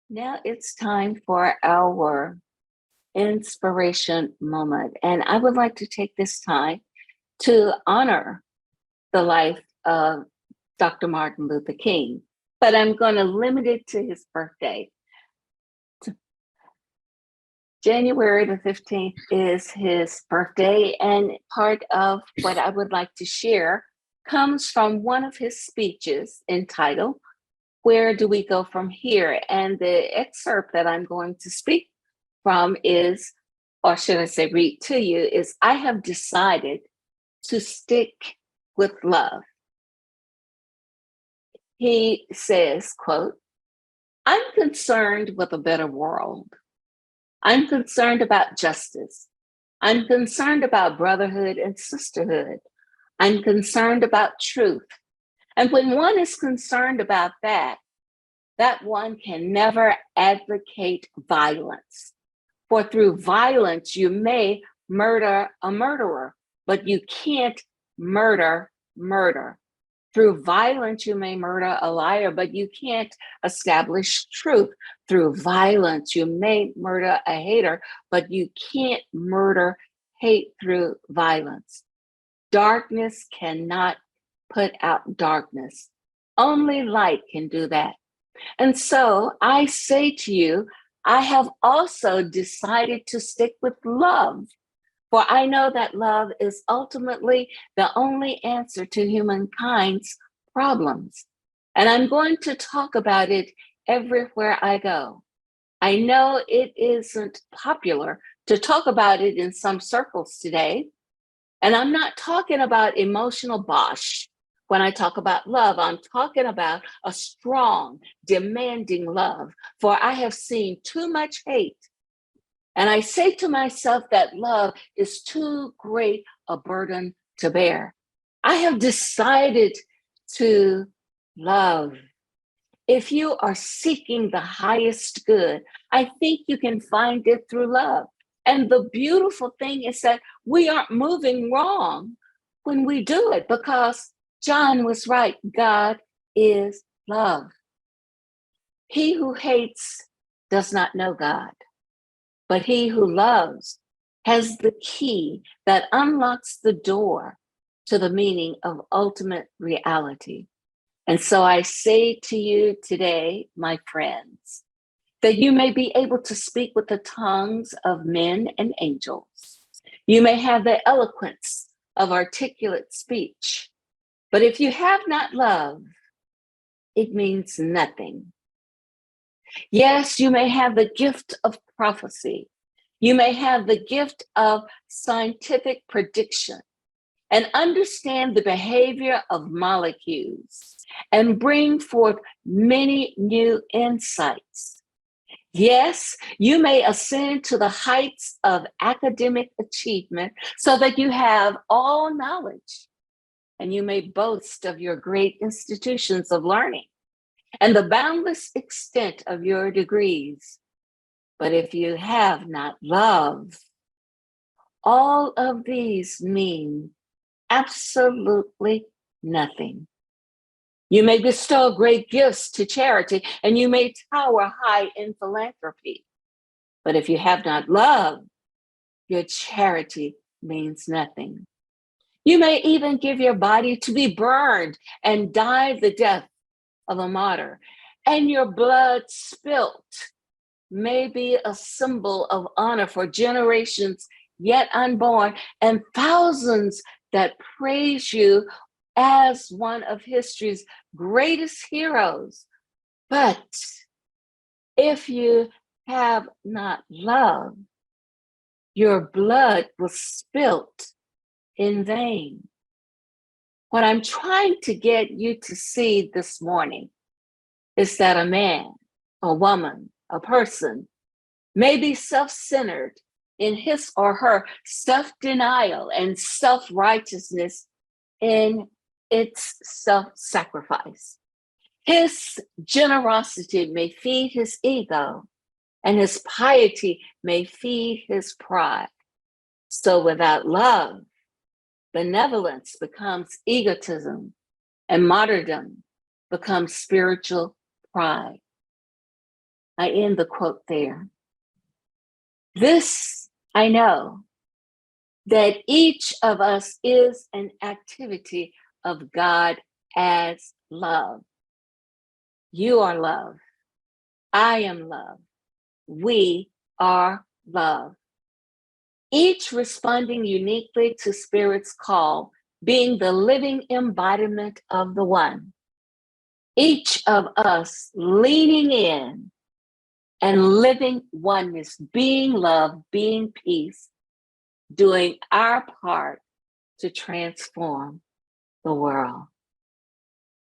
Now it's time for our inspiration moment. And I would like to take this time to honor the life of Dr. Martin Luther King, but I'm going to limit it to his birthday. January the 15th is his birthday, and part of what I would like to share comes from one of his speeches entitled, "Where Do We Go From Here?" And the excerpt that I'm going to speak from is, or should I say, read to you, is "I have decided to stick with love." He says, quote, "I'm concerned with a better world. I'm concerned about justice. I'm concerned about brotherhood and sisterhood. I'm concerned about truth. And when one is concerned about that, that one can never advocate violence. For through violence, you may murder a murderer, but you can't murder murder. Through violence, you may murder a liar, but you can't establish truth. Through violence, you may murder a hater, but you can't murder hate through violence. Darkness cannot put out darkness. Only light can do that. And so I say to you, I have also decided to stick with love, for I know that love is ultimately the only answer to humankind's problems. And I'm going to talk about it everywhere I go. I know it isn't popular to talk about it in some circles today. And I'm not talking about emotional bosh when I talk about love. I'm talking about a strong, demanding love, for I have seen too much hate. And I say to myself that love is too great a burden to bear. I have decided to love. If you are seeking the highest good, I think you can find it through love. And the beautiful thing is that we aren't moving wrong when we do it, because John was right. God is love. He who hates does not know God, but he who loves has the key that unlocks the door to the meaning of ultimate reality. And so I say to you today, my friends, that you may be able to speak with the tongues of men and angels. You may have the eloquence of articulate speech. But if you have not love, it means nothing. Yes, you may have the gift of prophecy. You may have the gift of scientific prediction and understand the behavior of molecules and bring forth many new insights. Yes, you may ascend to the heights of academic achievement so that you have all knowledge, and you may boast of your great institutions of learning and the boundless extent of your degrees. But if you have not love, all of these mean absolutely nothing. You may bestow great gifts to charity, and you may tower high in philanthropy. But if you have not love, your charity means nothing. You may even give your body to be burned and die the death of a martyr, and your blood spilt may be a symbol of honor for generations yet unborn and thousands that praise you as one of history's greatest heroes. But if you have not love, your blood was spilt in vain. What I'm trying to get you to see this morning is that a man, a woman, a person may be self-centered in his or her self-denial and self-righteousness in its self-sacrifice. His generosity may feed his ego, and his piety may feed his pride. So without love, benevolence becomes egotism, and martyrdom becomes spiritual pride. I end the quote there. This, I know, that each of us is an activity of God as love. You are love. I am love. We are love. Each responding uniquely to Spirit's call, being the living embodiment of the one. Each of us leaning in and living oneness, being love, being peace, doing our part to transform the world.